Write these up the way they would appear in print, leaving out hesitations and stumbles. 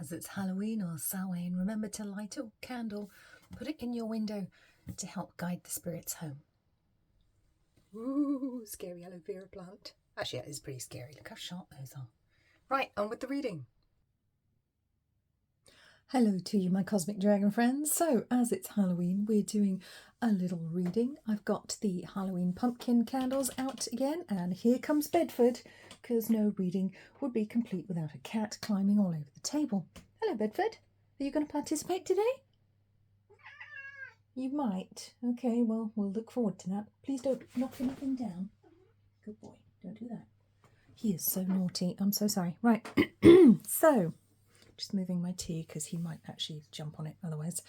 As it's Halloween or Samhain, remember to light a candle, put it in your window to help guide the spirits home. Ooh, scary aloe vera plant. Actually, that is pretty scary. Look how sharp those are. Right, on with the reading. Hello to you, my cosmic dragon friends. So, as it's Halloween, we're doing a little reading. I've got the Halloween pumpkin candles out again, and here comes Bedford, because no reading would be complete without a cat climbing all over the table. Hello, Bedford. Are you going to participate today? You might. Okay, well, we'll look forward to that. Please don't knock anything down. Good boy. Don't do that. He is so naughty. I'm so sorry. Right. So, just moving my tea because he might actually jump on it otherwise.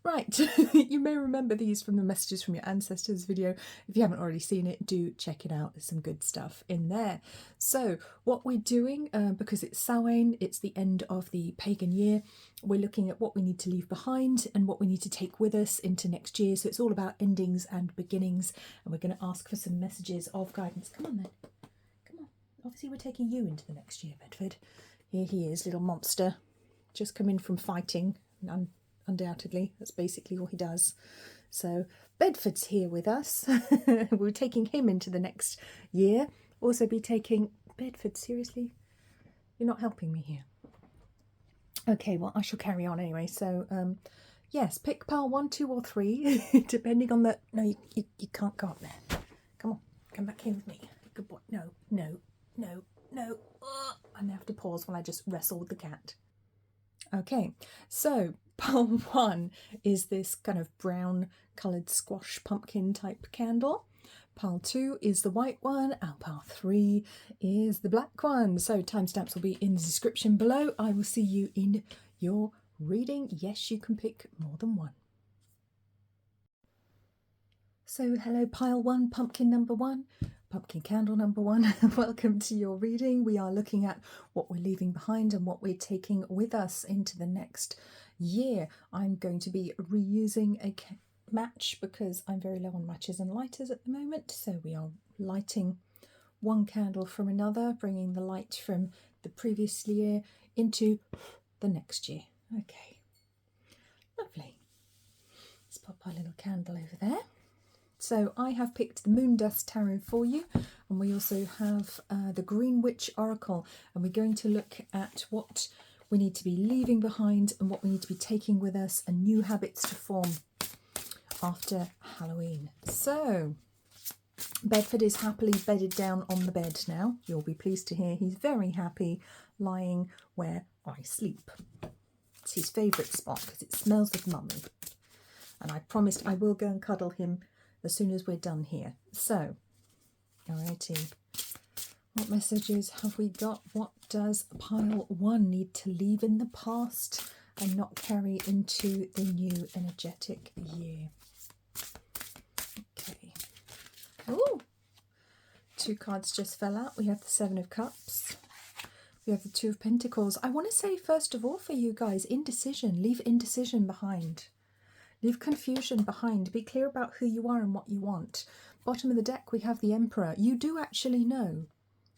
Right, you may remember these from the Messages from Your Ancestors video. If you haven't already seen it, do check it out. There's some good stuff in there. So what we're doing, because it's Samhain, it's the end of the pagan year, we're looking at what we need to leave behind and what we need to take with us into next year. So it's all about endings and beginnings, and we're going to ask for some messages of guidance. Come on then, come on. Obviously we're taking you into the next year, Bedford. Here he is, little monster. Just come in from fighting, undoubtedly. That's basically all he does. So Bedford's here with us. We're taking him into the next year. Also be taking... Bedford, seriously? You're not helping me here. Okay, well, I shall carry on anyway. So, yes, pick pile 1, 2 or 3, depending on the... No, you can't go up there. Come on, come back here with me. Good boy. No, no, no, no. And I have to pause while I just wrestle with the cat. Okay, so pile 1 is this kind of brown coloured squash pumpkin type candle. Pile 2 is the white one, and pile 3 is the black one. So timestamps will be in the description below. I will see you in your reading. Yes, you can pick more than one. So hello pile 1, pumpkin number 1. Pumpkin candle number 1, welcome to your reading. We are looking at what we're leaving behind and what we're taking with us into the next year. I'm going to be reusing a match because I'm very low on matches and lighters at the moment. So we are lighting one candle from another, bringing the light from the previous year into the next year. Okay, lovely. Let's pop our little candle over there. So I have picked the Moon Dust Tarot for you, and we also have the Green Witch Oracle, and we're going to look at what we need to be leaving behind and what we need to be taking with us and new habits to form after Halloween. So Bedford is happily bedded down on the bed now. You'll be pleased to hear he's very happy lying where I sleep. It's his favourite spot because it smells of mummy, and I promised I will go and cuddle him as soon as we're done here. So, alrighty, what messages have we got? What does pile 1 need to leave in the past and not carry into the new energetic year? Okay. Oh, 2 cards just fell out. We have the 7 of Cups. We have the 2 of Pentacles. I want to say, first of all, for you guys, indecision. Leave indecision behind. Leave confusion behind. Be clear about who you are and what you want. Bottom of the deck, we have the Emperor. You do actually know.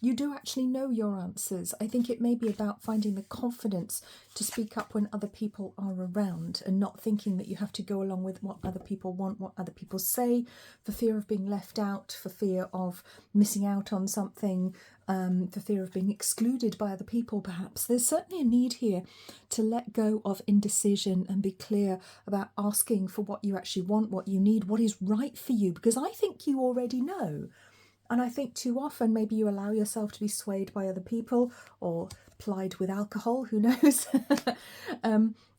You do actually know your answers. I think it may be about finding the confidence to speak up when other people are around and not thinking that you have to go along with what other people want, what other people say, for fear of being left out, for fear of missing out on something, for fear of being excluded by other people perhaps. There's certainly a need here to let go of indecision and be clear about asking for what you actually want, what you need, what is right for you, because I think you already know. And I think too often maybe you allow yourself to be swayed by other people or plied with alcohol, who knows.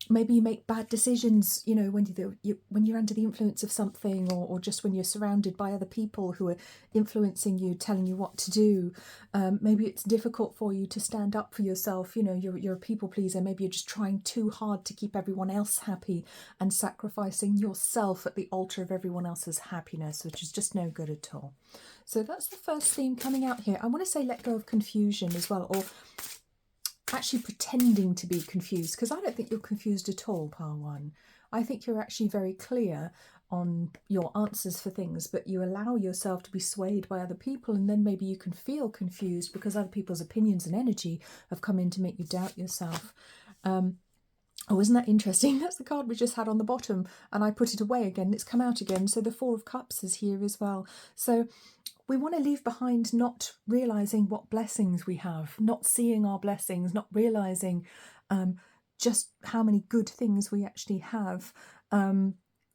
Maybe you make bad decisions, you know, when you're under the influence of something, or just when you're surrounded by other people who are influencing you, telling you what to do. Maybe it's difficult for you to stand up for yourself. You know, you're a people pleaser. Maybe you're just trying too hard to keep everyone else happy and sacrificing yourself at the altar of everyone else's happiness, which is just no good at all. So that's the first theme coming out here. I want to say let go of confusion as well, or actually pretending to be confused, because I don't think you're confused at all, pile 1. I think you're actually very clear on your answers for things, but you allow yourself to be swayed by other people, and then maybe you can feel confused because other people's opinions and energy have come in to make you doubt yourself. Oh, isn't that interesting? That's the card we just had on the bottom, and I put it away again. It's come out again. So the Four of Cups is here as well. So we want to leave behind not realising what blessings we have, not seeing our blessings, not realising just how many good things we actually have.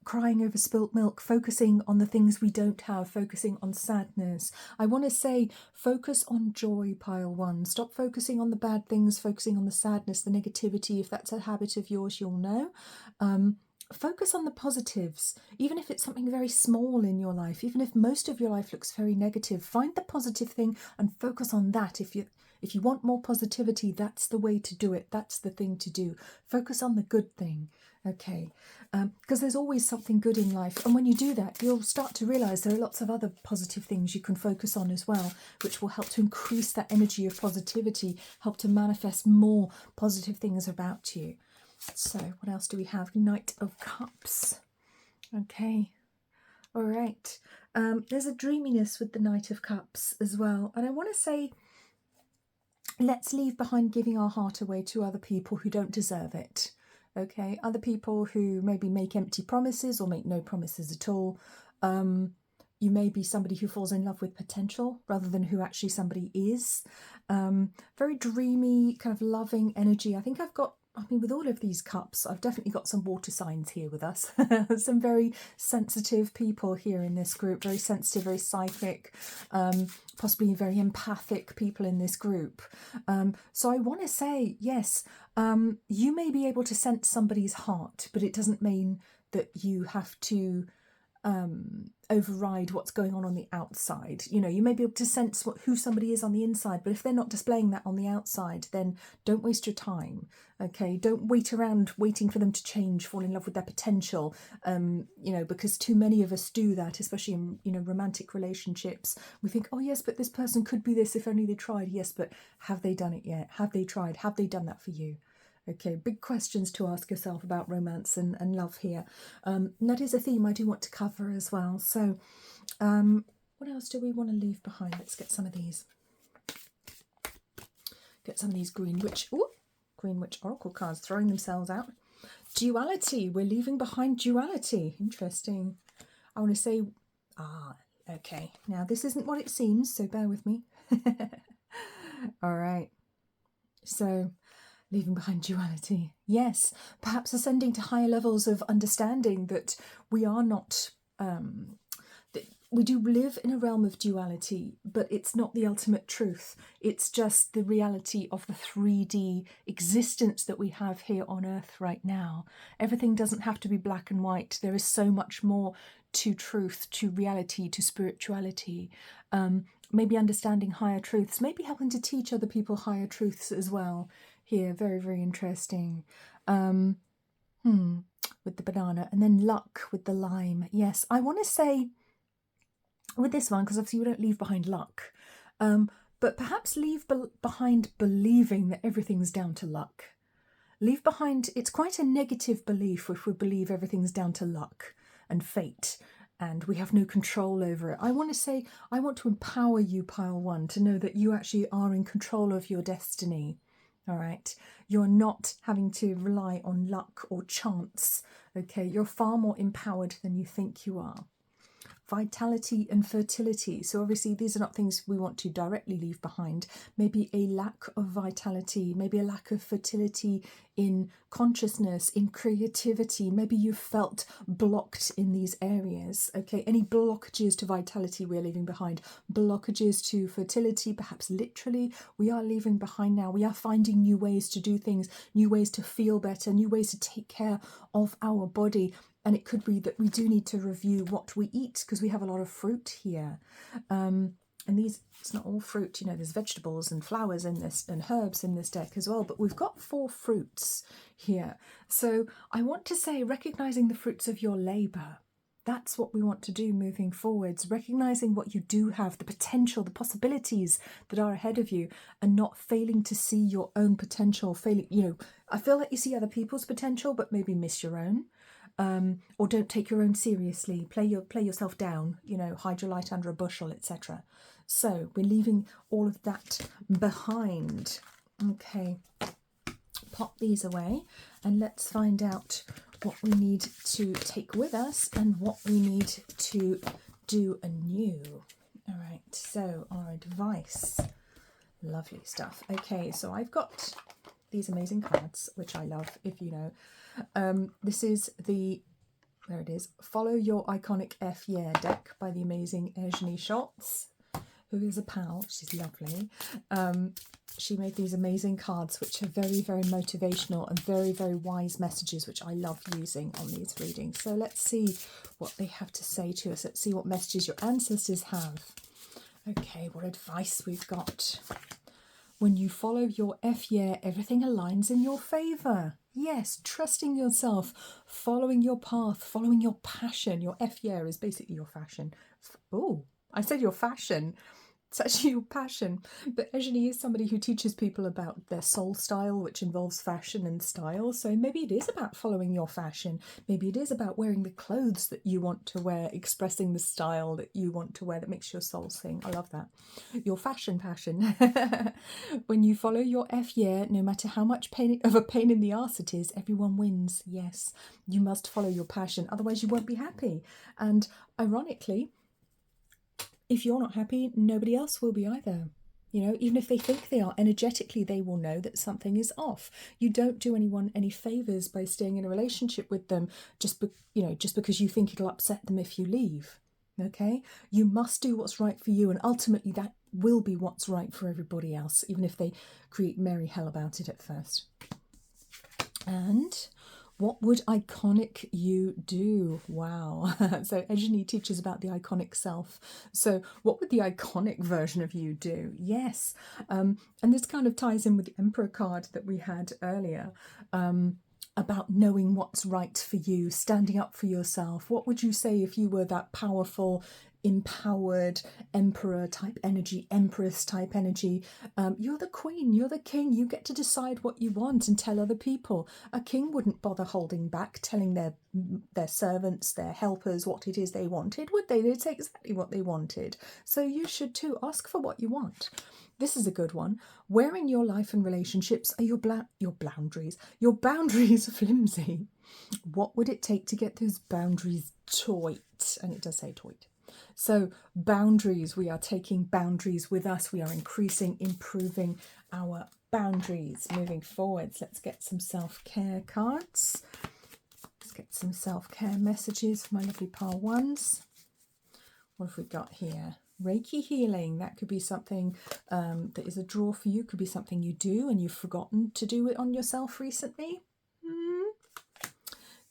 Crying over spilt milk, focusing on the things we don't have, focusing on sadness. I want to say focus on joy, pile one. Stop focusing on the bad things, focusing on the sadness, the negativity. If that's a habit of yours, you'll know. Focus on the positives, even if it's something very small in your life, even if most of your life looks very negative. Find the positive thing and focus on that. If you want more positivity, that's the way to do it. That's the thing to do. Focus on the good thing. Okay, because there's always something good in life, and when you do that, you'll start to realize there are lots of other positive things you can focus on as well, which will help to increase that energy of positivity, help to manifest more positive things about you. So what else do we have? Knight of Cups. Okay, all right. There's a dreaminess with the Knight of Cups as well, and I want to say, let's leave behind giving our heart away to other people who don't deserve it. Okay, other people who maybe make empty promises or make no promises at all. You may be somebody who falls in love with potential rather than who actually somebody is. Very dreamy, kind of loving energy. I mean, with all of these cups, I've definitely got some water signs here with us. Some very sensitive people here in this group, very sensitive, very psychic, possibly very empathic people in this group. So I want to say, yes, you may be able to sense somebody's heart, but it doesn't mean that you have to override what's going on the outside. You know, you may be able to sense who somebody is on the inside, but if they're not displaying that on the outside, then don't waste your time. Okay, don't wait around waiting for them to change, fall in love with their potential. You know, because too many of us do that, especially in, you know, romantic relationships. We think, oh yes, but this person could be this if only they tried. Yes, but have they done it yet? Have they tried? Have they done that for you? Okay, big questions to ask yourself about romance and love here. And that is a theme I do want to cover as well. So what else do we want to leave behind? Let's get some of these. Get some of these Green Witch Oracle cards throwing themselves out. Duality. We're leaving behind duality. Interesting. I want to say, okay. Now, this isn't what it seems, so bear with me. All right. So, leaving behind duality. Yes, perhaps ascending to higher levels of understanding that we are not, we do live in a realm of duality, but it's not the ultimate truth. It's just the reality of the 3D existence that we have here on Earth right now. Everything doesn't have to be black and white. There is so much more to truth, to reality, to spirituality. Maybe understanding higher truths, maybe helping to teach other people higher truths as well. Here, very, very interesting. With the banana, and then luck with the lime. Yes, I want to say with this one, because obviously we don't leave behind luck, but perhaps leave behind believing that everything's down to luck. Leave behind, it's quite a negative belief if we believe everything's down to luck and fate and we have no control over it. I want to say, I want to empower you, pile one, to know that you actually are in control of your destiny. All right, you're not having to rely on luck or chance. Okay, you're far more empowered than you think you are. Vitality and fertility. So obviously these are not things we want to directly leave behind. Maybe a lack of vitality, maybe a lack of fertility in consciousness, in creativity. Maybe you've felt blocked in these areas. Okay, any blockages to vitality we're leaving behind. Blockages to fertility, perhaps literally, we are leaving behind now. We are finding new ways to do things, new ways to feel better, new ways to take care of our body. And it could be that we do need to review what we eat, because we have a lot of fruit here. And these, it's not all fruit, you know, there's vegetables and flowers in this and herbs in this deck as well. But we've got 4 fruits here. So I want to say, recognizing the fruits of your labour. That's what we want to do moving forwards, recognizing what you do have, the potential, the possibilities that are ahead of you, and not failing to see your own potential. You know, I feel like you see other people's potential, but maybe miss your own. Or don't take your own seriously, play yourself down, you know, hide your light under a bushel, etc. So we're leaving all of that behind. Okay, pop these away and let's find out what we need to take with us and what we need to do anew. All right, so our advice. Lovely stuff. Okay, so I've got these amazing cards, which I love, if you know. This is the, there it is, Follow Your Iconic F Yeah deck by the amazing Eugenie Schultz, who is a pal. She's lovely. She made these amazing cards, which are very, very motivational and very, very wise messages, which I love using on these readings. So let's see what they have to say to us. Let's see what messages your ancestors have. Okay, what advice we've got. When you follow your F yeah, everything aligns in your favour. Yes, trusting yourself, following your path, following your passion. Your F yeah is basically your fashion. Oh, I said your fashion. It's actually your passion. But Eugenie is somebody who teaches people about their soul style, which involves fashion and style. So maybe it is about following your fashion. Maybe it is about wearing the clothes that you want to wear, expressing the style that you want to wear that makes your soul sing. I love that. Your fashion passion. When you follow your F yeah, no matter how much pain in the arse it is, everyone wins. Yes, you must follow your passion. Otherwise you won't be happy. And ironically, if you're not happy, nobody else will be either. You know, even if they think they are, energetically they will know that something is off. You don't do anyone any favours by staying in a relationship with them just because you think it'll upset them if you leave. Okay? You must do what's right for you, and ultimately that will be what's right for everybody else, even if they create merry hell about it at first. And what would iconic you do? Wow. So Eugenie teaches about the iconic self. So what would the iconic version of you do? Yes. And this kind of ties in with the Emperor card that we had earlier, about knowing what's right for you, standing up for yourself. What would you say if you were that powerful, empowered emperor type energy, empress type energy? You're the queen, you're the king, you get to decide what you want and tell other people. A king wouldn't bother holding back, telling their servants, their helpers what it is they wanted, would they? They'd say exactly what they wanted. So you should too. Ask for what you want. This is a good one. Where in your life and relationships are your boundaries flimsy? What would it take to get those boundaries tight? And it does say tight. So boundaries, we are taking boundaries with us. We are increasing, improving our boundaries moving forwards. Let's get some self-care cards. Let's get some self-care messages for my lovely pile ones. What have we got here? Reiki healing. That could be something that is a draw for you. Could be something you do and you've forgotten to do it on yourself recently.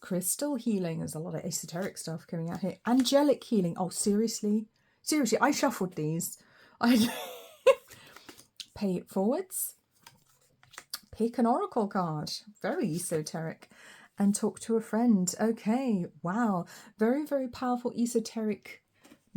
Crystal healing. There's a lot of esoteric stuff coming out here. Angelic healing. Oh, seriously? Seriously, I shuffled these. Pay it forwards. Pick an oracle card. Very esoteric. And talk to a friend. Okay, wow. Very, very powerful esoteric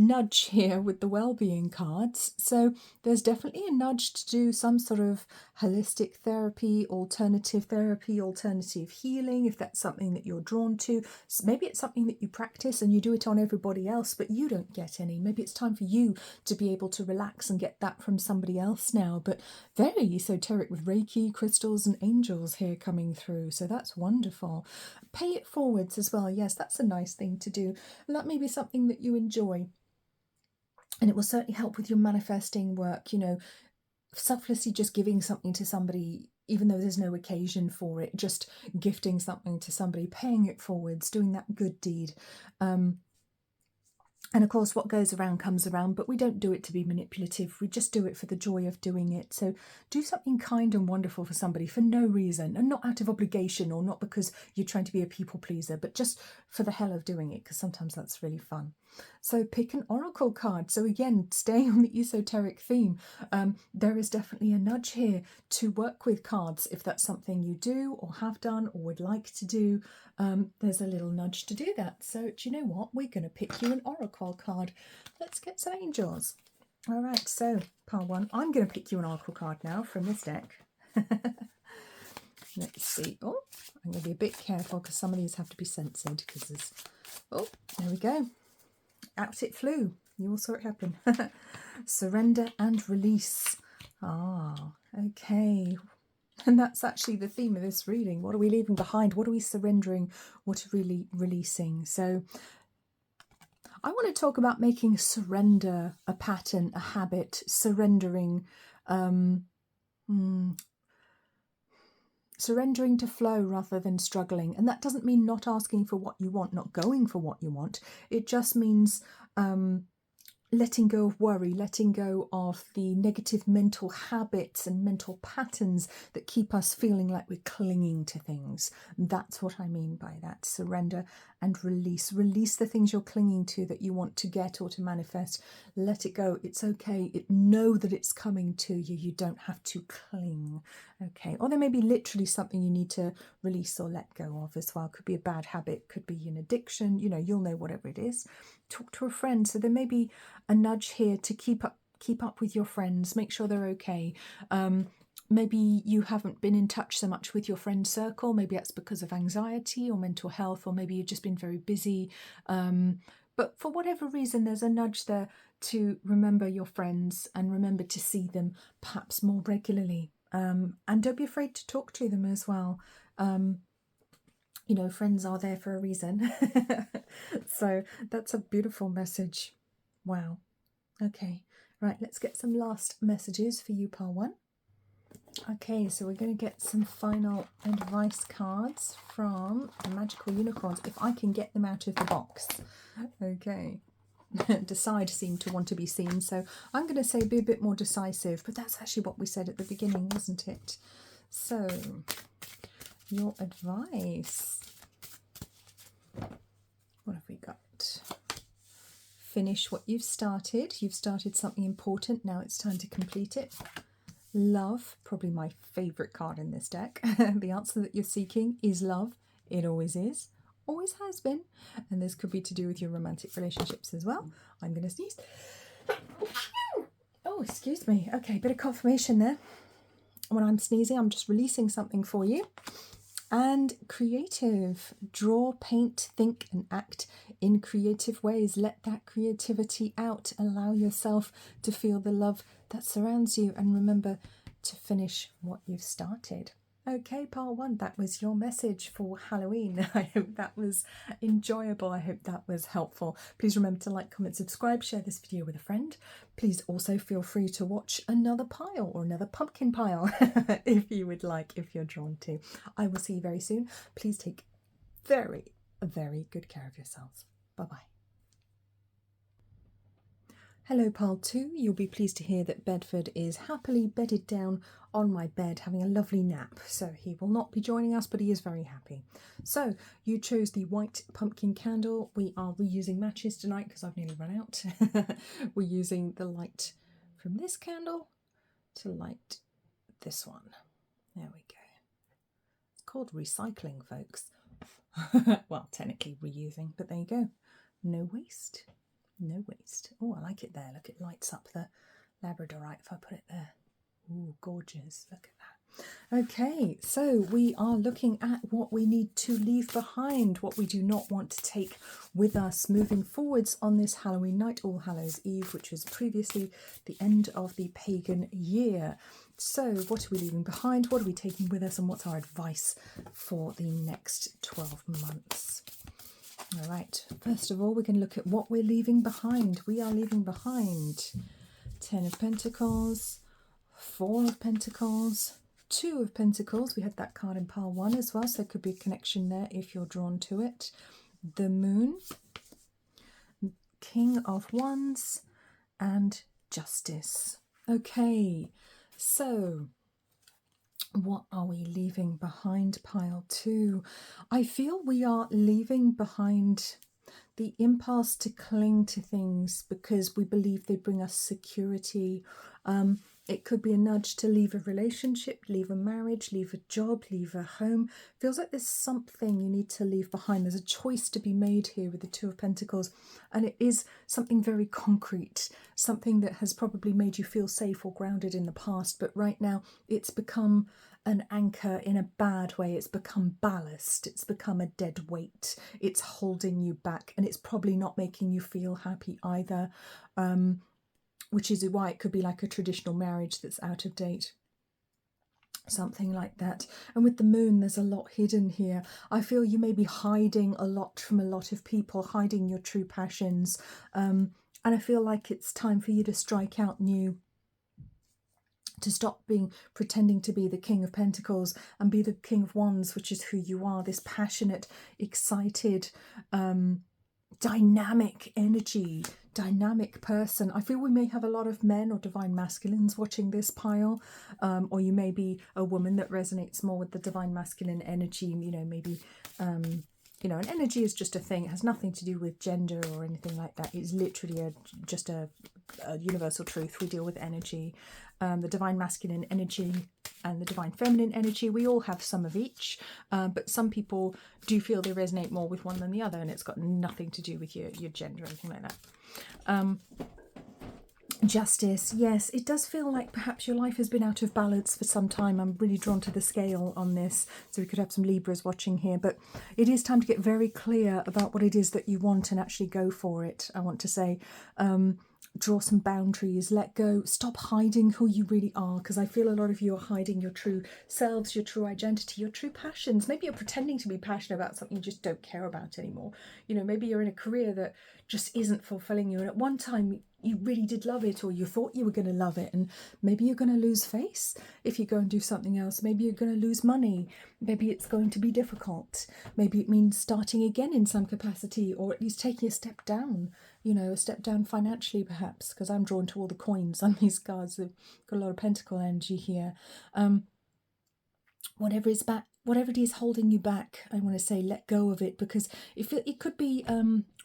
nudge here with the well-being cards. So there's definitely a nudge to do some sort of holistic therapy, alternative healing, if that's something that you're drawn to. So maybe it's something that you practice and you do it on everybody else, but you don't get any. Maybe it's time for you to be able to relax and get that from somebody else now. But very esoteric with Reiki, crystals and angels here coming through. So that's wonderful. Pay it forwards as well. Yes, that's a nice thing to do. And that may be something that you enjoy. And it will certainly help with your manifesting work, you know, selflessly just giving something to somebody, even though there's no occasion for it, just gifting something to somebody, paying it forwards, doing that good deed. And of course, what goes around comes around, but we don't do it to be manipulative. We just do it for the joy of doing it. So do something kind and wonderful for somebody for no reason, and not out of obligation or not because you're trying to be a people pleaser, but just for the hell of doing it, because sometimes that's really fun. So pick an oracle card. So again, staying on the esoteric theme, there is definitely a nudge here to work with cards if that's something you do or have done or would like to do. There's a little nudge to do that. So do you know what? We're going to pick you an oracle card. Let's get some angels. All right, so pile one. I'm going to pick you an oracle card now from this deck. Let's see. Oh, I'm going to be a bit careful because some of these have to be censored because there's... Oh, there we go. Out it flew. You all saw it happen. Surrender and release. Ah, okay. And that's actually the theme of this reading. What are we leaving behind? What are we surrendering? What are we releasing? So I want to talk about making surrender a pattern, a habit, surrendering, surrendering to flow rather than struggling. And that doesn't mean not asking for what you want, not going for what you want. It just means letting go of worry, letting go of the negative mental habits and mental patterns that keep us feeling like we're clinging to things. That's what I mean by that. Surrender and release. Release the things you're clinging to that you want to get or to manifest. Let it go. It's okay. Know that it's coming to you. You don't have to cling. Okay. Or there may be literally something you need to release or let go of as well. Could be a bad habit, could be an addiction. You know, you'll know whatever it is. Talk to a friend. So there may be a nudge here to keep up with your friends, make sure they're okay. Maybe you haven't been in touch so much with your friend circle. Maybe that's because of anxiety or mental health, or maybe you've just been very busy. But for whatever reason, there's a nudge there to remember your friends and remember to see them perhaps more regularly. And don't be afraid to talk to them as well. You know, friends are there for a reason. So that's a beautiful message. Wow. Okay, right, let's get some last messages for you, pile 1. Okay, so we're going to get some final advice cards from the Magical Unicorns, if I can get them out of the box. Okay. Decide seemed to want to be seen, so I'm going to say be a bit more decisive, but that's actually what we said at the beginning, wasn't it? So, your advice. What have we got? Finish what you've started. You've started something important. Now it's time to complete it. Love, probably my favourite card in this deck. The answer that you're seeking is love. It always is. Always has been. And this could be to do with your romantic relationships as well. I'm going to sneeze. Oh, excuse me. Okay, bit of confirmation there. When I'm sneezing, I'm just releasing something for you. And creative. Draw, paint, think and act in creative ways. Let that creativity out. Allow yourself to feel the love that surrounds you, and remember to finish what you've started. Okay, part 1, that was your message for Halloween. I hope that was enjoyable. I hope that was helpful. Please remember to like, comment, subscribe, share this video with a friend. Please also feel free to watch another pile or another pumpkin pile if you would like, if you're drawn to. I will see you very soon. Please take very, very good care of yourselves. Bye-bye. Hello, pile 2. You'll be pleased to hear that Bedford is happily bedded down on my bed having a lovely nap. So he will not be joining us, but he is very happy. So you chose the white pumpkin candle. We are reusing matches tonight because I've nearly run out. We're using the light from this candle to light this one. There we go. It's called recycling, folks. Well, technically reusing, but there you go. No waste. No waste. Oh, I like it there. Look, it lights up the labradorite if I put it there. Ooh, gorgeous. Look at that. Okay, so we are looking at what we need to leave behind, what we do not want to take with us moving forwards on this Halloween night, All Hallows Eve, which was previously the end of the pagan year. So what are we leaving behind? What are we taking with us? And what's our advice for the next 12 months? All right, first of all, we're going to look at what we're leaving behind. We are leaving behind 10 of Pentacles, 4 of Pentacles, 2 of Pentacles. We had that card in pile 1 as well, so there could be a connection there if you're drawn to it. The Moon, King of Wands, and Justice. Okay, so what are we leaving behind, pile 2? I feel we are leaving behind the impulse to cling to things because we believe they bring us security. It could be a nudge to leave a relationship, leave a marriage, leave a job, leave a home. Feels like there's something you need to leave behind. There's a choice to be made here with the 2 of Pentacles, and it is something very concrete, something that has probably made you feel safe or grounded in the past, but right now it's become an anchor in a bad way. It's become ballast. It's become a dead weight. It's holding you back, and it's probably not making you feel happy either. Which is why it could be like a traditional marriage that's out of date. Something like that. And with the moon, there's a lot hidden here. I feel you may be hiding a lot from a lot of people, hiding your true passions. And I feel like it's time for you to strike out new, to stop pretending to be the King of Pentacles and be the King of Wands, which is who you are, this passionate, excited, dynamic energy, dynamic person. I feel we may have a lot of men or divine masculines watching this pile, or you may be a woman that resonates more with the divine masculine energy. You know, maybe you know, and energy is just a thing. It has nothing to do with gender or anything like that. It's literally just a universal truth. We deal with energy, the divine masculine energy and the divine feminine energy. We all have some of each, but some people do feel they resonate more with one than the other, and it's got nothing to do with your gender or anything like that. Justice, yes, it does feel like perhaps your life has been out of balance for some time. I'm really drawn to the scale on this, so we could have some Libras watching here, but it is time to get very clear about what it is that you want and actually go for it. I want to say, draw some boundaries, let go, stop hiding who you really are, because I feel a lot of you are hiding your true selves, your true identity, your true passions. Maybe you're pretending to be passionate about something you just don't care about anymore. You know, maybe you're in a career that just isn't fulfilling you, and at one time you really did love it, or you thought you were going to love it, and maybe you're going to lose face if you go and do something else. Maybe you're going to lose money. Maybe it's going to be difficult. Maybe it means starting again in some capacity, or at least taking a step down, you know, a step down financially perhaps, because I'm drawn to all the coins on these cards. They've got a lot of pentacle energy here. Whatever it is holding you back, I want to say let go of it, because it could be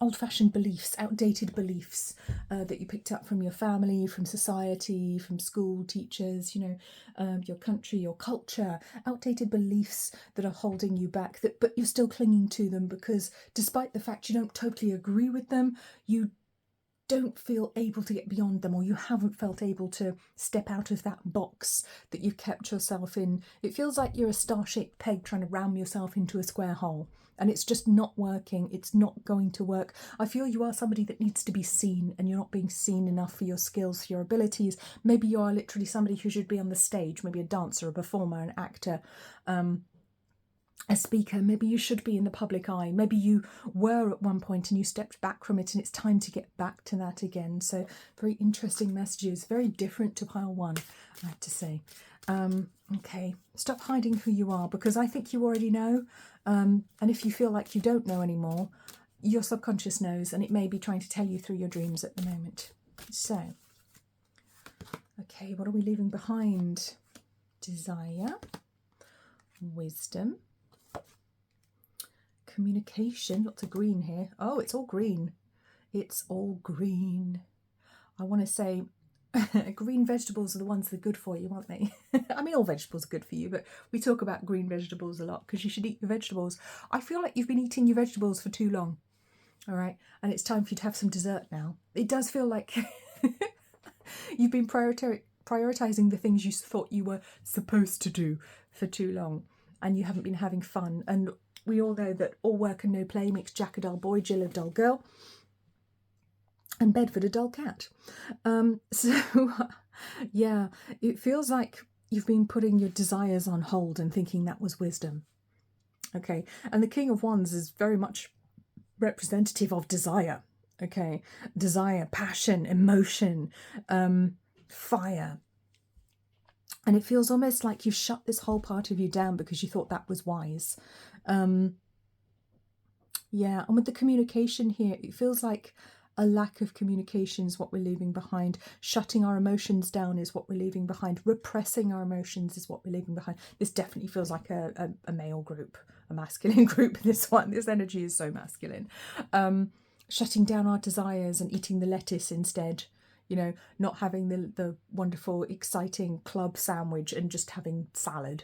old-fashioned beliefs, outdated beliefs that you picked up from your family, from society, from school, teachers, you know, your country, your culture, outdated beliefs that are holding you back, but you're still clinging to them because despite the fact you don't totally agree with them, you don't feel able to get beyond them, or you haven't felt able to step out of that box that you've kept yourself in. It feels like you're a star-shaped peg trying to ram yourself into a square hole, and it's just not working. It's not going to work. I feel you are somebody that needs to be seen, and you're not being seen enough for your skills, for your abilities. Maybe you are literally somebody who should be on the stage, maybe a dancer, a performer, an actor, a speaker. Maybe you should be in the public eye. Maybe you were at one point and you stepped back from it, and it's time to get back to that again. So very interesting messages, very different to pile one, I have to say. Okay, stop hiding who you are, because I think you already know, and if you feel like you don't know anymore, your subconscious knows, and it may be trying to tell you through your dreams at the moment. So, okay, what are we leaving behind? Desire, wisdom, communication, lots of green here. Oh, it's all green. It's all green. I want to say green vegetables are the ones that are good for you, aren't they? I mean, all vegetables are good for you, but we talk about green vegetables a lot because you should eat your vegetables. I feel like you've been eating your vegetables for too long. All right. And it's time for you to have some dessert now. It does feel like you've been prioritizing the things you thought you were supposed to do for too long, and you haven't been having fun. And we all know that all work and no play makes Jack a dull boy, Jill a dull girl, and Bedford a dull cat. Yeah, it feels like you've been putting your desires on hold and thinking that was wisdom. Okay, and the King of Wands is very much representative of desire. Okay, desire, passion, emotion, fire. And it feels almost like you've shut this whole part of you down because you thought that was wise. Yeah, and with the communication here, it feels like a lack of communication is what we're leaving behind. Shutting our emotions down is what we're leaving behind. Repressing our emotions is what we're leaving behind. This definitely feels like a male group, a masculine group, this one. This energy is so masculine. Shutting down our desires and eating the lettuce instead. You know, not having the wonderful, exciting club sandwich and just having salad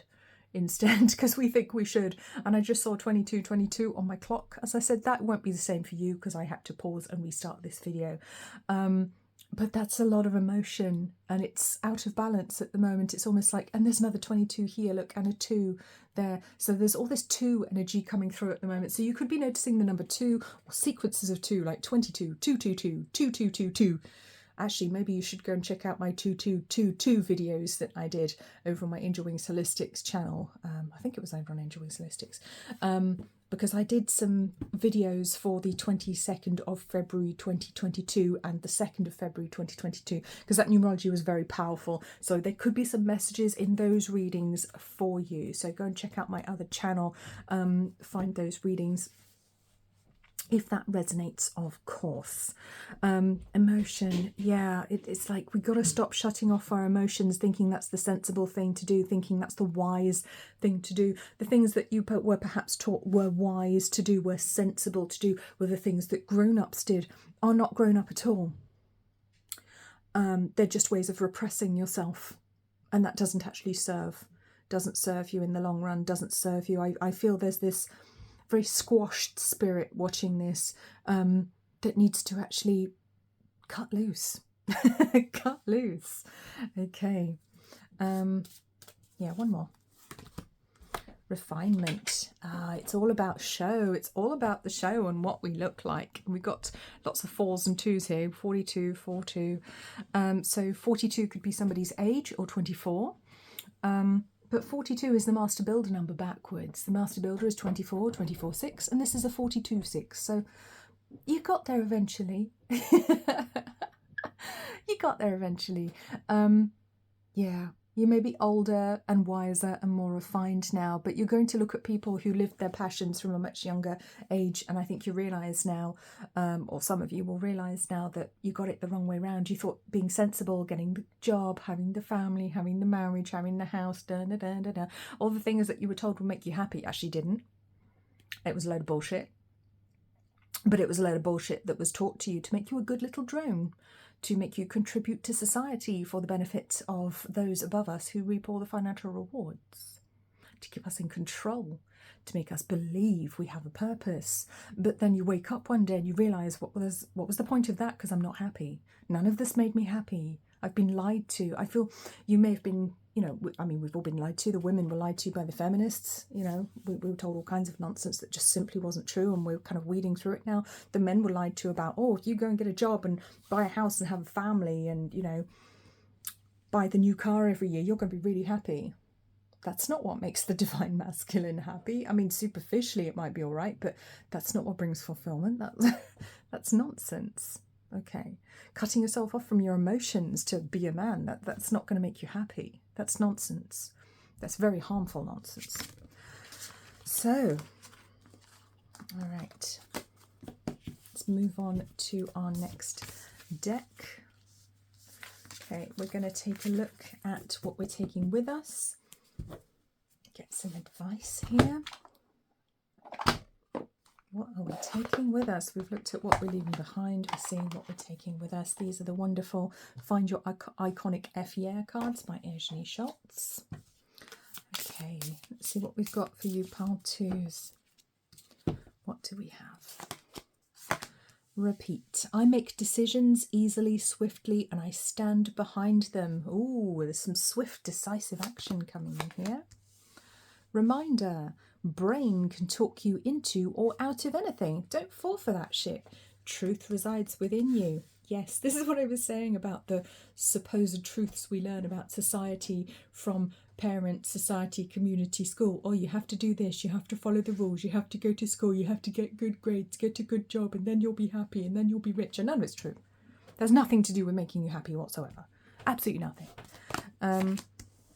instead, because we think we should. And I just saw 22:22 on my clock. As I said, that won't be the same for you because I had to pause and restart this video. But that's a lot of emotion, and it's out of balance at the moment. It's almost like, and there's another 22 here, look, and a 2 there. So there's all this 2 energy coming through at the moment. So you could be noticing the number 2 or sequences of 2, like 22, 222, 2222. Actually, maybe you should go and check out my 2222 videos that I did over on my Angel Wings Holistics channel. I think it was over on Angel Wings Holistics. Because I did some videos for the 22nd of February 2022 and the 2nd of February 2022, because that numerology was very powerful. So there could be some messages in those readings for you. So go and check out my other channel, find those readings, if that resonates, of course. Emotion, yeah, it's like we got to stop shutting off our emotions, thinking that's the sensible thing to do, thinking that's the wise thing to do. The things that you were perhaps taught were wise to do, were sensible to do, were the things that grown-ups did, are not grown up at all. They're just ways of repressing yourself, and that doesn't actually doesn't serve you in the long run, doesn't serve you. I feel there's this very squashed spirit watching this, that needs to actually cut loose. Cut loose. Okay. Yeah, one more. Refinement. It's all about show. It's all about the show and what we look like. We've got lots of 4s and 2s here. 42, 42. So 42 could be somebody's age, or 24. But 42 is the Master Builder number backwards. The Master Builder is 24, 24, 6, and this is a 42, 6. So you got there eventually. You got there eventually. Yeah, you may be older and wiser and more refined now, but you're going to look at people who lived their passions from a much younger age, and I think you realise now, or some of you will realise now, that you got it the wrong way round. You thought being sensible, getting the job, having the family, having the marriage, having the house, all the things that you were told would make you happy actually didn't. It was a load of bullshit. But it was a load of bullshit that was taught to you to make you a good little drone, to make you contribute to society for the benefit of those above us who reap all the financial rewards, to keep us in control, to make us believe we have a purpose. But then you wake up one day and you realise, what was the point of that? Because I'm not happy. None of this made me happy. I've been lied to. I feel you may have been, I mean, we've all been lied to. The women were lied to by the feminists. We were told all kinds of nonsense that just simply wasn't true, and we're kind of weeding through it now. The men were lied to about, oh, if you go and get a job and buy a house and have a family and, buy the new car every year, you're going to be really happy. That's not what makes the divine masculine happy. I mean, superficially it might be all right, but that's not what brings fulfillment. That's nonsense. Okay, cutting yourself off from your emotions to be a man, that's not going to make you happy. That's nonsense. That's very harmful nonsense. So, all right, let's move on to our next deck. Okay, we're going to take a look at what we're taking with us. Get some advice here. What are we taking with us? We've looked at what we're leaving behind. We're seeing what we're taking with us. These are the wonderful Find Your Iconic F Yeah cards by Eugenie Schultz. Okay, let's see what we've got for you, pile twos. What do we have? Repeat. I make decisions easily, swiftly, and I stand behind them. Ooh, there's some swift, decisive action coming in here. Reminder. Brain can talk you into or out of anything. Don't fall for that shit. Truth resides within you. Yes, this is what I was saying about the supposed truths we learn about society from parents, society, community, school. Oh, you have to do this, you have to follow the rules, you have to go to school, you have to get good grades, get a good job, and then you'll be happy, and then you'll be rich. And none of it's true. There's nothing to do with making you happy whatsoever. Absolutely nothing.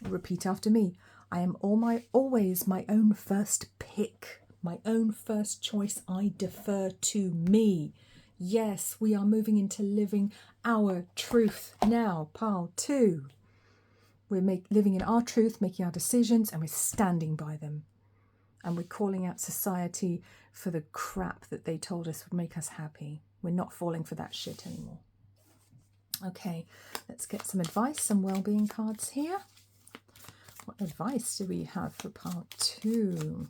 Repeat after me. I am always my own first pick, my own first choice. I defer to me. Yes, we are moving into living our truth now. Pile 2. We're living in our truth, making our decisions, and we're standing by them. And we're calling out society for the crap that they told us would make us happy. We're not falling for that shit anymore. Okay, let's get some advice, some well-being cards here. What advice do we have for part 2?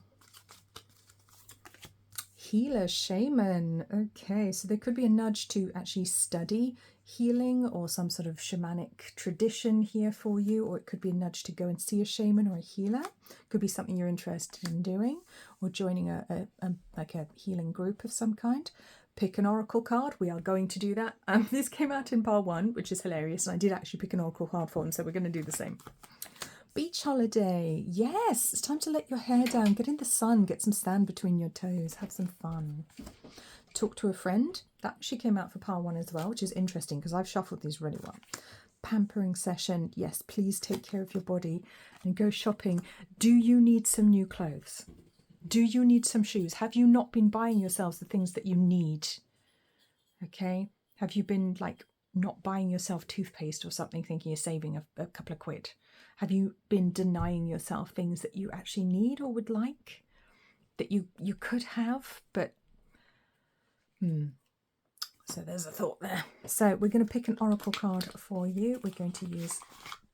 Healer, shaman. Okay, so there could be a nudge to actually study healing or some sort of shamanic tradition here for you, or it could be a nudge to go and see a shaman or a healer. Could be something you're interested in doing, or joining like a healing group of some kind. pick an oracle card. We are going to do that. This came out in pile 1, which is hilarious, and I did actually pick an oracle card for them, so we're going to do the same. Beach holiday. Yes, it's time to let your hair down, get in the sun, get some sand between your toes, have some fun. Talk to a friend. That actually came out for pile 1 as well, which is interesting because I've shuffled these really well. Pampering session. Yes, please take care of your body and go shopping. Do you need some new clothes? Do you need some shoes? Have you not been buying yourselves the things that you need? Okay. Have you been like not buying yourself toothpaste or something thinking you're saving a couple of quid? Have you been denying yourself things that you actually need or would like? That you could have, but... So there's a thought there. So we're going to pick an oracle card for you. We're going to use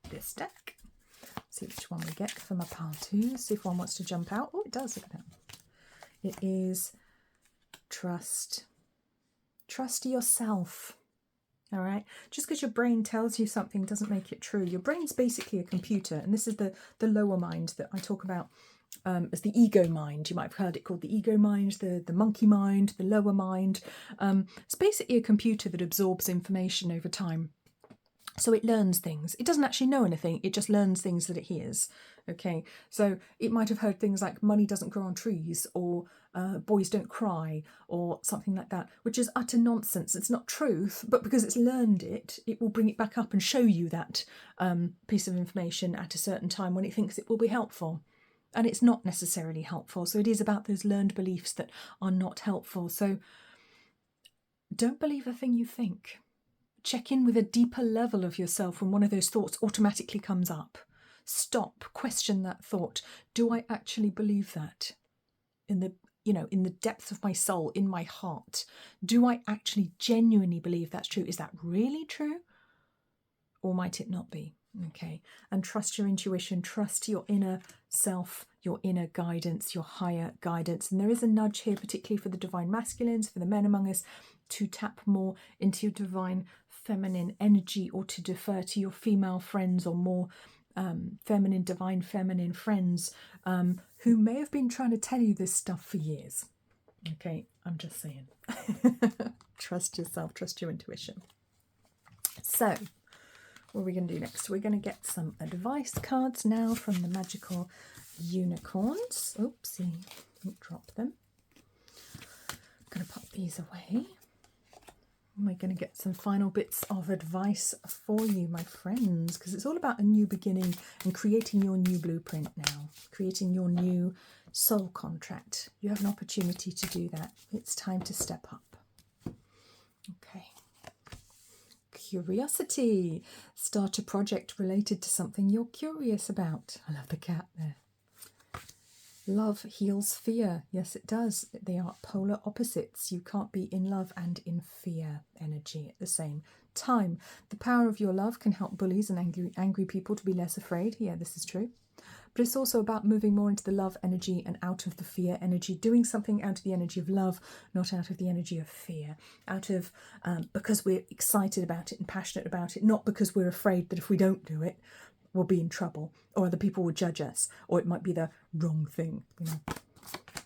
this deck. See which one we get from a pile 2. See if one wants to jump out. Oh, it does. Look at that. It is trust. Trust yourself. All right. Just because your brain tells you something doesn't make it true. Your brain's basically a computer, and this is the lower mind that I talk about as the ego mind. You might have heard it called the ego mind, the monkey mind, the lower mind. It's basically a computer that absorbs information over time. So it learns things. It doesn't actually know anything. It just learns things that it hears. Okay, so it might have heard things like money doesn't grow on trees, or boys don't cry, or something like that, which is utter nonsense. It's not truth, but because it's learned it, it will bring it back up and show you that piece of information at a certain time when it thinks it will be helpful. And it's not necessarily helpful. So it is about those learned beliefs that are not helpful. So don't believe a thing you think. Check in with a deeper level of yourself when one of those thoughts automatically comes up. Stop, question that thought. Do I actually believe that? In the depths of my soul, in my heart, do I actually genuinely believe that's true? Is that really true? Or might it not be? Okay, and trust your intuition, trust your inner self, your inner guidance, your higher guidance. And there is a nudge here, particularly for the divine masculines, for the men among us, to tap more into your divine feminine energy, or to defer to your female friends or more feminine, divine feminine friends who may have been trying to tell you this stuff for years. Okay, I'm just saying. Trust yourself, trust your intuition. So, what are we going to do next? We're going to get some advice cards now from the magical unicorns. Oopsie, don't drop them. I'm going to pop these away. And we're going to get some final bits of advice for you, my friends, because it's all about a new beginning and creating your new blueprint now, creating your new soul contract. You have an opportunity to do that. It's time to step up. Okay. Curiosity. Start a project related to something you're curious about. I love the cat there. Love heals fear. Yes, it does. They are polar opposites. You can't be in love and in fear energy at the same time. The power of your love can help bullies and angry people to be less afraid. Yeah, this is true. But it's also about moving more into the love energy and out of the fear energy, doing something out of the energy of love, not out of the energy of fear, out of because we're excited about it and passionate about it, not because we're afraid that if we don't do it, we'll be in trouble, or other people will judge us, or it might be the wrong thing, you know.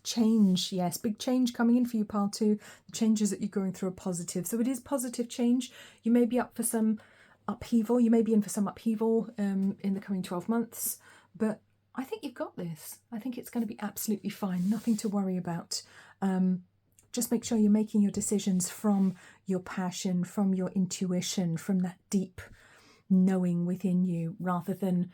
Change, yes, big change coming in for you, pile 2. The changes that you're going through are positive. So it is positive change. You may be up for some upheaval. You may be in for some upheaval in the coming 12 months, but I think you've got this. I think it's going to be absolutely fine. Nothing to worry about. Just make sure you're making your decisions from your passion, from your intuition, from that deep knowing within you, rather than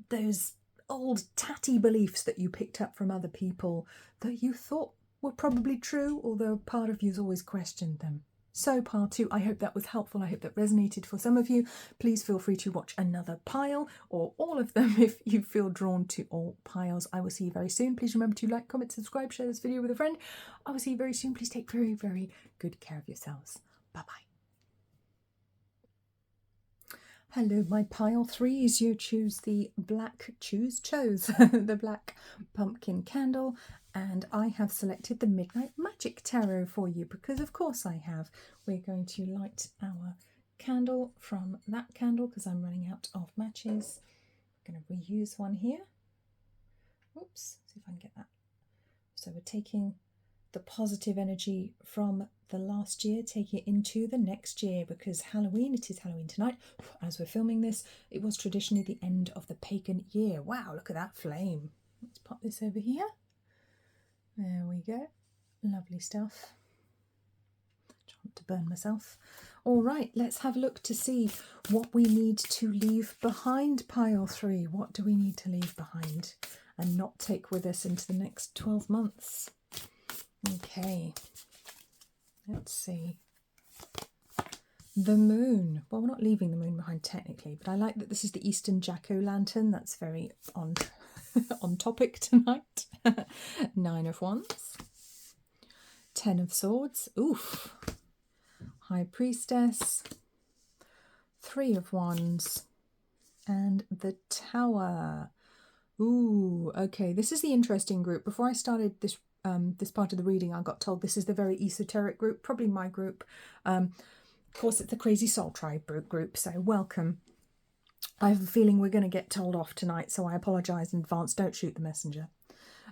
those old tatty beliefs that you picked up from other people that you thought were probably true, although part of you's always questioned them. So pile 2, I hope that was helpful. I hope that resonated for some of you. Please feel free to watch another pile or all of them if you feel drawn to all piles. I will see you very soon. Please remember to like, comment, subscribe, share this video with a friend. I will see you very soon. Please take very, very good care of yourselves. Bye-bye. Hello, my pile 3s. You chose the chose the black pumpkin candle, and I have selected the Midnight Magic Tarot for you because of course I have. We're going to light our candle from that candle because I'm running out of matches. I'm going to reuse one here. Oops, see if I can get that. So we're taking the positive energy from the last year, take it into the next year, because Halloween, it is Halloween tonight. As we're filming this, it was traditionally the end of the pagan year. Wow, look at that flame. Let's pop this over here. There we go. Lovely stuff. Trying to burn myself. All right, let's have a look to see what we need to leave behind, pile 3. What do we need to leave behind and not take with us into the next 12 months? Okay, let's see. The moon. Well, we're not leaving the moon behind technically, but I like that this is the Eastern Jack-o'-lantern. That's very on on topic tonight. 9 of Wands. 10 of Swords. Oof. High Priestess. 3 of Wands. And the Tower. Ooh, okay. This is the interesting group. Before I started this this part of the reading, I got told this is the very esoteric group, probably my group. Of course, it's the Crazy Soul Tribe group, so welcome. I have a feeling we're going to get told off tonight, so I apologise in advance. Don't shoot the messenger.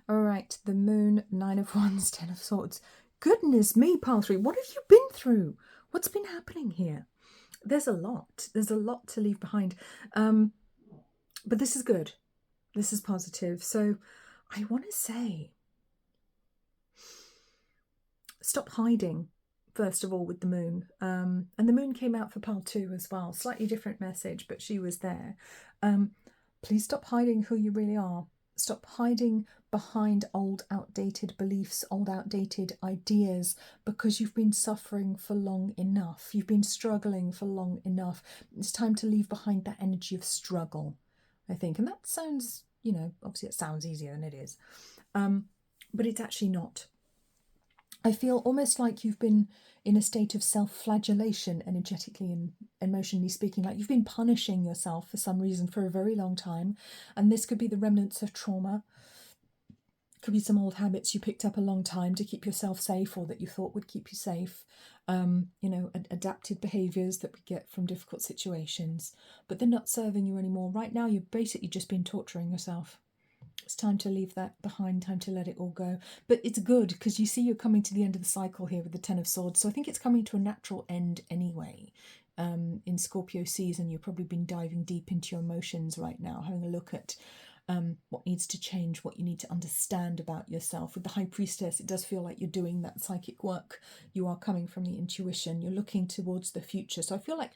All right, the moon, 9 of Wands, 10 of Swords. Goodness me, pile 3, what have you been through? What's been happening here? There's a lot. There's a lot to leave behind. But this is good. This is positive. So I want to say, stop hiding, first of all, with the moon. And the moon came out for pile 2 as well. Slightly different message, but she was there. Please stop hiding who you really are. Stop hiding behind old, outdated beliefs, old, outdated ideas, because you've been suffering for long enough. You've been struggling for long enough. It's time to leave behind that energy of struggle, I think. And that sounds, you know, obviously it sounds easier than it is. But it's actually not. I feel almost like you've been in a state of self-flagellation, energetically and emotionally speaking, like you've been punishing yourself for some reason for a very long time. And this could be the remnants of trauma. Could be some old habits you picked up a long time to keep yourself safe, or that you thought would keep you safe. You know, adapted behaviours that we get from difficult situations, but they're not serving you anymore. Right now, you've basically just been torturing yourself. It's time to leave that behind, time to let it all go. But it's good, because you see you're coming to the end of the cycle here with the 10 of Swords. So I think it's coming to a natural end anyway. In Scorpio season, you've probably been diving deep into your emotions right now, having a look at what needs to change, what you need to understand about yourself. With the High Priestess, it does feel like you're doing that psychic work. You are coming from the intuition. You're looking towards the future. So I feel like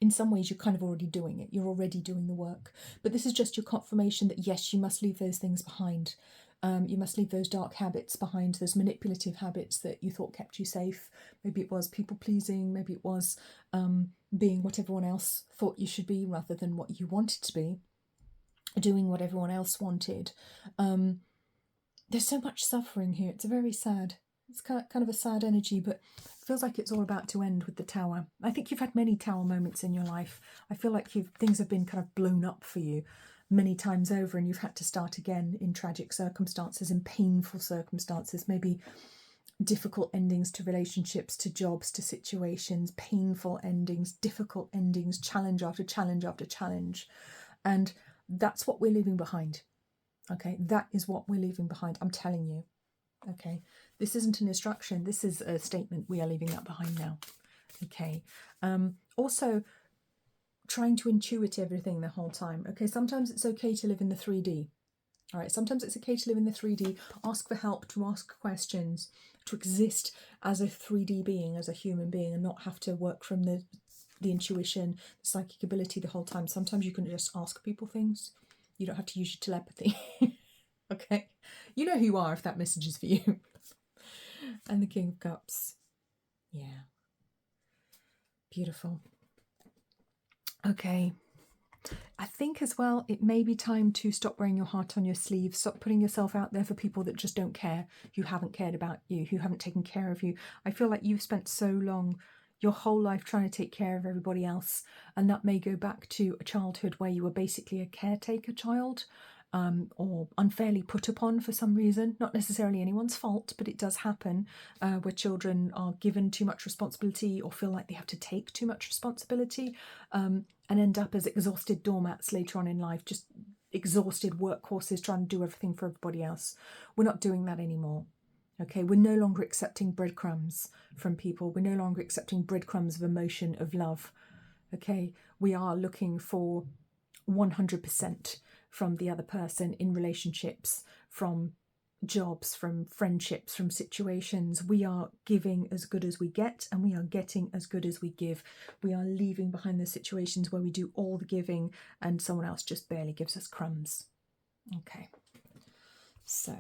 in some ways you're kind of already doing it. You're already doing the work. But this is just your confirmation that, yes, you must leave those things behind. You must leave those dark habits behind, those manipulative habits that you thought kept you safe. Maybe it was people-pleasing. Maybe it was being what everyone else thought you should be rather than what you wanted to be. Doing what everyone else wanted. There's so much suffering here. It's very sad. It's kind of a sad energy, but it feels like it's all about to end with the Tower. I think you've had many Tower moments in your life. I feel like things have been kind of blown up for you many times over, and you've had to start again in tragic circumstances, in painful circumstances, maybe difficult endings to relationships, to jobs, to situations, painful endings, difficult endings, challenge after challenge after challenge. And that's what we're leaving behind. Okay, that is what we're leaving behind. I'm telling you. Okay, this isn't an instruction. This is a statement. We are leaving that behind now. Okay. Also, trying to intuit everything the whole time. Okay, sometimes it's okay to live in the 3D. All right, sometimes it's okay to live in the 3D, ask for help, to ask questions, to exist as a 3D being, as a human being, and not have to work from the intuition, the psychic ability the whole time. Sometimes you can just ask people things. You don't have to use your telepathy. Okay? You know who you are if that message is for you. And the King of Cups. Yeah. Beautiful. Okay. I think as well, it may be time to stop wearing your heart on your sleeve. Stop putting yourself out there for people that just don't care, who haven't cared about you, who haven't taken care of you. I feel like you've spent so long, your whole life, trying to take care of everybody else. And that may go back to a childhood where you were basically a caretaker child, or unfairly put upon for some reason. Not necessarily anyone's fault, but it does happen where children are given too much responsibility or feel like they have to take too much responsibility, and end up as exhausted doormats later on in life, just exhausted workhorses trying to do everything for everybody else. We're not doing that anymore. Okay, we're no longer accepting breadcrumbs from people. We're no longer accepting breadcrumbs of emotion, of love. Okay, we are looking for 100% from the other person in relationships, from jobs, from friendships, from situations. We are giving as good as we get, and we are getting as good as we give. We are leaving behind the situations where we do all the giving and someone else just barely gives us crumbs. Okay, so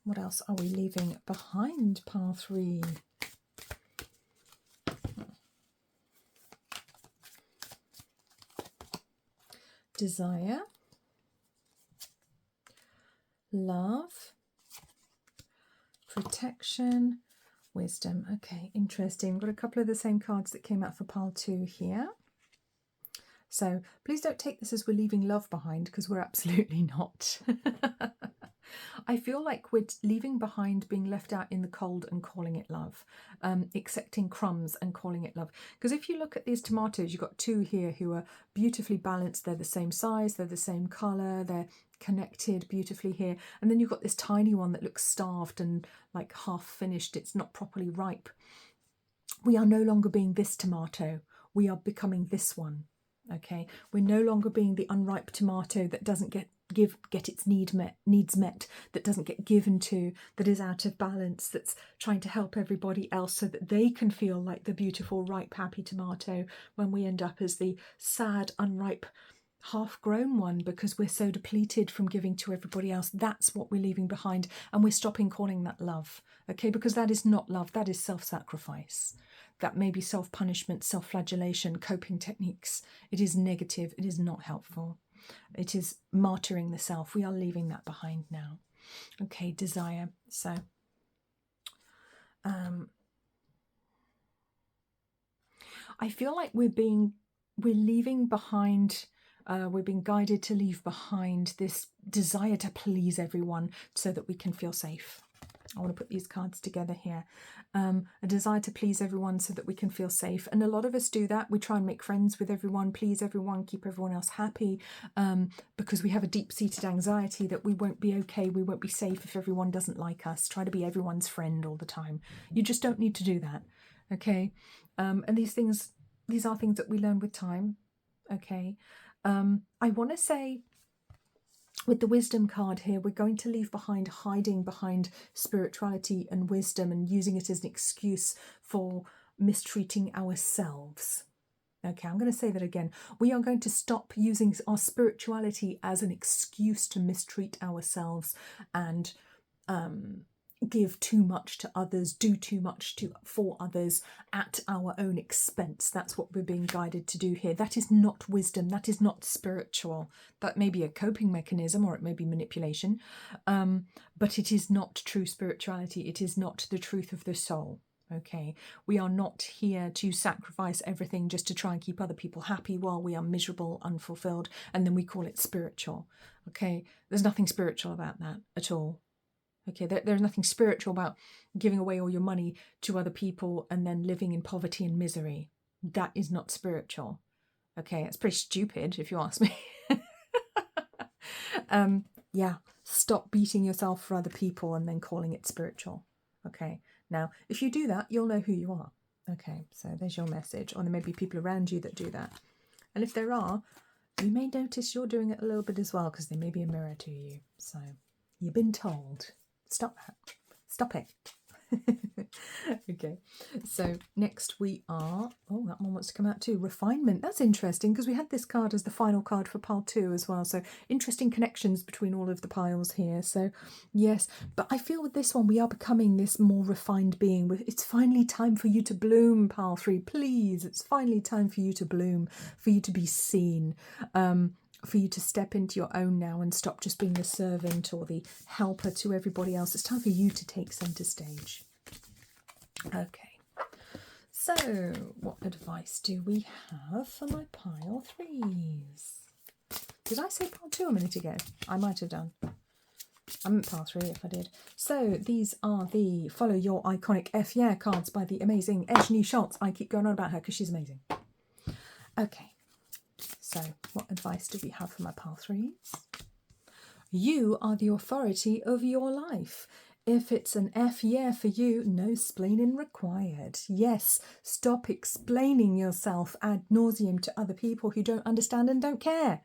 what else are we leaving behind, pile 3? Desire, love, protection, wisdom. Okay, interesting. Got a couple of the same cards that came out for pile 2 here. So please don't take this as we're leaving love behind, because we're absolutely not. I feel like we're leaving behind being left out in the cold and calling it love, accepting crumbs and calling it love. Because if you look at these tomatoes, you've got 2 here who are beautifully balanced. They're the same size, they're the same colour, they're connected beautifully here. And then you've got this tiny one that looks starved and like half finished. It's not properly ripe. We are no longer being this tomato. We are becoming this one. Okay, we're no longer being the unripe tomato that doesn't get its needs met, that doesn't get given to, that is out of balance, that's trying to help everybody else so that they can feel like the beautiful, ripe, happy tomato, when we end up as the sad, unripe, half-grown one because we're so depleted from giving to everybody else. That's what we're leaving behind, and we're stopping calling that love. Okay, because that is not love, that is self-sacrifice. That may be self-punishment, self-flagellation, coping techniques. It is negative, it is not helpful. It is martyring the self. We are leaving that behind now. Okay, desire. So, I feel like we're leaving behind, we're being guided to leave behind this desire to please everyone so that we can feel safe. I want to put these cards together here. A desire to please everyone so that we can feel safe. And a lot of us do that. We try and make friends with everyone, please everyone, keep everyone else happy, because we have a deep-seated anxiety that we won't be okay, we won't be safe if everyone doesn't like us. Try to be everyone's friend all the time. You just don't need to do that, okay? And these are things that we learn with time, okay? I want to say, with the wisdom card here, we're going to leave behind hiding behind spirituality and wisdom and using it as an excuse for mistreating ourselves. Okay, I'm going to say that again. We are going to stop using our spirituality as an excuse to mistreat ourselves and give too much to others, do too much for others at our own expense. That's what we're being guided to do here. That is not wisdom. That is not spiritual. That may be a coping mechanism, or it may be manipulation, but it is not true spirituality. It is not the truth of the soul. Okay, we are not here to sacrifice everything just to try and keep other people happy while we are miserable, unfulfilled, and then we call it spiritual. Okay, there's nothing spiritual about that at all. Okay, there's nothing spiritual about giving away all your money to other people and then living in poverty and misery. That is not spiritual. Okay, it's pretty stupid if you ask me. Yeah, stop beating yourself for other people and then calling it spiritual. Okay, now if you do that, you'll know who you are. Okay, so there's your message. Or there may be people around you that do that. And if there are, you may notice you're doing it a little bit as well, because they may be a mirror to you. So you've been told. Stop that. Stop it. Okay, so next we are, oh, that one wants to come out too, refinement. That's interesting, because we had this card as the final card for pile 2 as well, so interesting connections between all of the piles here. So yes, but I feel with this one we are becoming this more refined being. It's finally time for you to bloom, pile 3, please. It's finally time for you to bloom, for you to be seen, for you to step into your own now and stop just being the servant or the helper to everybody else. It's time for you to take centre stage. Okay, so what advice do we have for my pile 3s? Did I say pile 2 a minute ago? I might have done. I meant pile 3 if I did. So these are the Follow Your Iconic F Yeah cards by the amazing Ejni Schultz. I keep going on about her because she's amazing. Okay, so what advice do we have for my pile 3s? You are the authority of your life. If it's an F yeah for you, no splaining required. Yes, stop explaining yourself ad nauseum to other people who don't understand and don't care.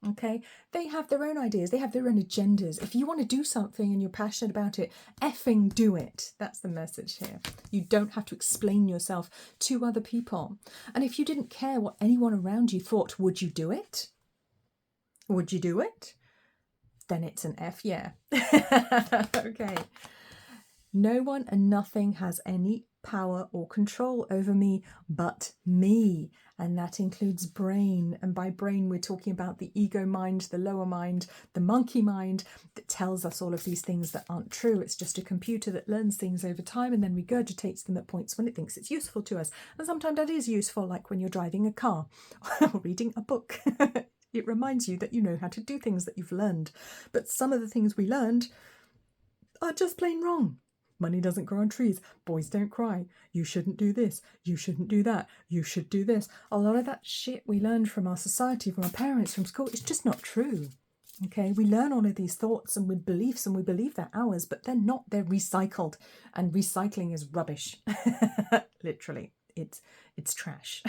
Okay, they have their own ideas, they have their own agendas. If you want to do something and you're passionate about it, effing do it. That's the message here. You don't have to explain yourself to other people. And if you didn't care what anyone around you thought, would you do it? Would you do it? Then it's an F yeah. Okay. No one and nothing has any power or control over me but me. And that includes brain. And by brain, we're talking about the ego mind, the lower mind, the monkey mind that tells us all of these things that aren't true. It's just a computer that learns things over time and then regurgitates them at points when it thinks it's useful to us. And sometimes that is useful, like when you're driving a car or reading a book. It reminds you that you know how to do things that you've learned. But some of the things we learned are just plain wrong. Money doesn't grow on trees. Boys don't cry. You shouldn't do this. You shouldn't do that. You should do this. A lot of that shit we learned from our society, from our parents, from school, it's just not true. Okay, we learn all of these thoughts and with beliefs and we believe they're ours, but they're not. They're recycled. And recycling is rubbish. Literally. It's trash.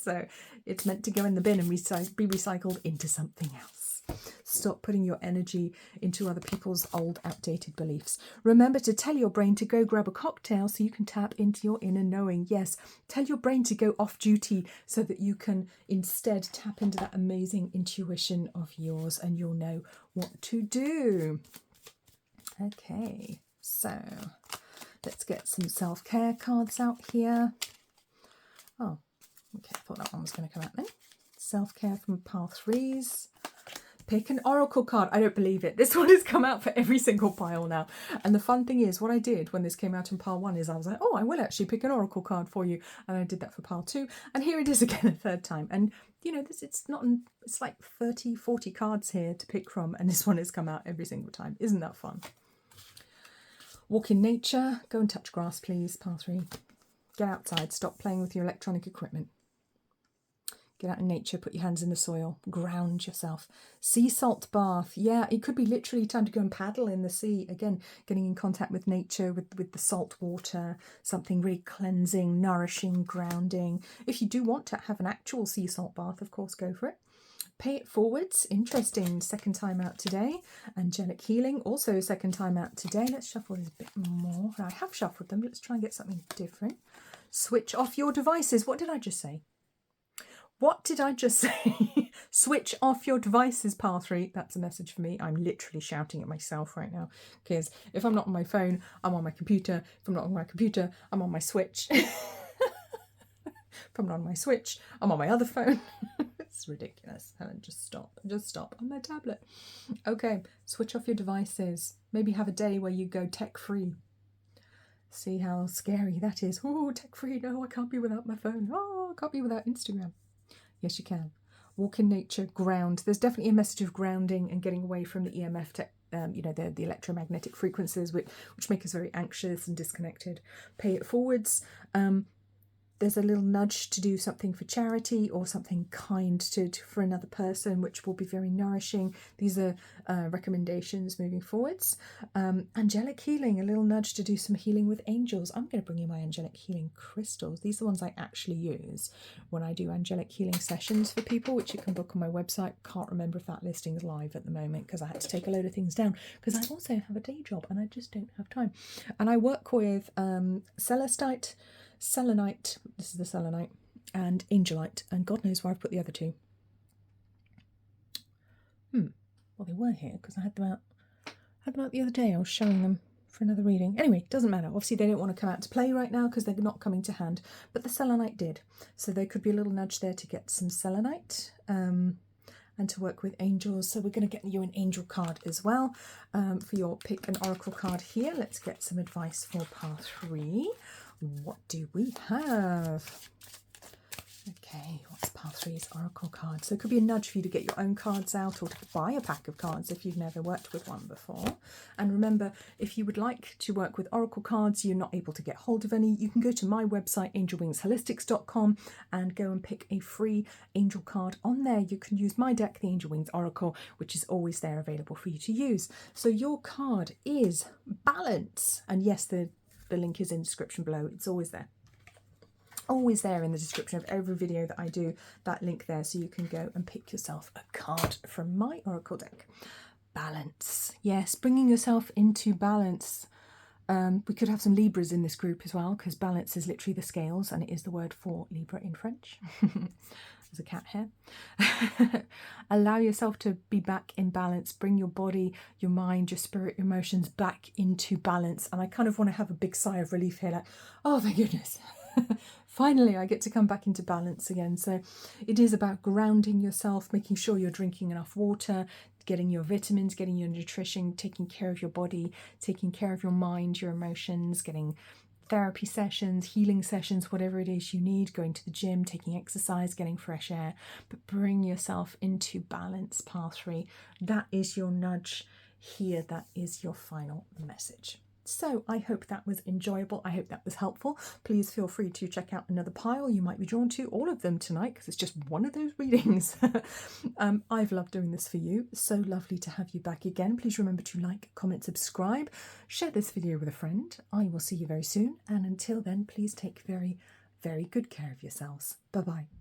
So it's meant to go in the bin and be recycled into something else. Stop putting your energy into other people's old, outdated beliefs. Remember to tell your brain to go grab a cocktail so you can tap into your inner knowing. Yes, tell your brain to go off duty so that you can instead tap into that amazing intuition of yours and you'll know what to do. Okay, so let's get some self-care cards out here. Oh, okay, I thought that one was going to come out then. Self-care from pile threes. Pick an oracle card. I don't believe it. This one has come out for every single pile now. And the fun thing is, what I did when this came out in pile one is I was like, oh, I will actually pick an oracle card for you. And I did that for pile two. And here it is again a third time. And, you know, it's like 30, 40 cards here to pick from. And this one has come out every single time. Isn't that fun? Walk in nature. Go and touch grass, please. Pile three. Get outside. Stop playing with your electronic equipment. Get out in nature, put your hands in the soil, ground yourself. Sea salt bath. Yeah, it could be literally time to go and paddle in the sea. Again, getting in contact with nature, with the salt water, something really cleansing, nourishing, grounding. If you do want to have an actual sea salt bath, of course, go for it. Pay it forwards. Interesting. Second time out today. Angelic healing. Also second time out today. Let's shuffle this a bit more. I have shuffled them. Let's try and get something different. Switch off your devices. What did I just say? What did I just say? Switch off your devices, pile three. That's a message for me. I'm literally shouting at myself right now because if I'm not on my phone, I'm on my computer. If I'm not on my computer, I'm on my Switch. If I'm not on my Switch, I'm on my other phone. It's ridiculous. Helen, just stop. Just stop on my tablet. Okay, switch off your devices. Maybe have a day where you go tech-free. See how scary that is. Oh, tech-free. No, I can't be without my phone. Oh, I can't be without Instagram. Yes, you can. Walk in nature, ground. There's definitely a message of grounding and getting away from the EMF, the electromagnetic frequencies, which make us very anxious and disconnected. Pay it forwards. There's a little nudge to do something for charity or something kind for another person, which will be very nourishing. These are recommendations moving forwards. Angelic healing, a little nudge to do some healing with angels. I'm going to bring you my angelic healing crystals. These are the ones I actually use when I do angelic healing sessions for people, which you can book on my website. Can't remember if that listing is live at the moment because I had to take a load of things down because I also have a day job and I just don't have time. And I work with celestite, selenite, this is the selenite, and angelite, and God knows where I've put the other two. Well, they were here because I had them out the other day. I was showing them for another reading. Anyway, doesn't matter. Obviously, they don't want to come out to play right now because they're not coming to hand, but the selenite did. So there could be a little nudge there to get some selenite and to work with angels. So we're going to get you an angel card as well for your pick an oracle card here. Let's get some advice for pile three. What do we have? Okay, what's pile 3's oracle card? So it could be a nudge for you to get your own cards out or to buy a pack of cards if you've never worked with one before. And remember, if you would like to work with oracle cards, you're not able to get hold of any, you can go to my website, angelwingsholistics.com, and go and pick a free angel card. On there, you can use my deck, the Angel Wings Oracle, which is always there available for you to use. So your card is Balance. And yes, the link is in the description below. It's always there. Always there in the description of every video that I do, that link there, so you can go and pick yourself a card from my oracle deck. Balance. Yes, bringing yourself into balance. We could have some Libras in this group as well, because balance is literally the scales, and it is the word for Libra in French. There's a cat here. Allow yourself to be back in balance. Bring your body, your mind, your spirit, your emotions back into balance. And I kind of want to have a big sigh of relief here, like, oh, thank goodness. Finally, I get to come back into balance again. So it is about grounding yourself, making sure you're drinking enough water, getting your vitamins, getting your nutrition, taking care of your body, taking care of your mind, your emotions, getting therapy sessions, healing sessions, whatever it is you need, going to the gym, taking exercise, getting fresh air, but bring yourself into balance, pile 3. That is your nudge here. That is your final message. So I hope that was enjoyable. I hope that was helpful. Please feel free to check out another pile you might be drawn to, all of them tonight, because it's just one of those readings. I've loved doing this for you. So lovely to have you back again. Please remember to like, comment, subscribe, share this video with a friend. I will see you very soon. And until then, please take very, very good care of yourselves. Bye-bye.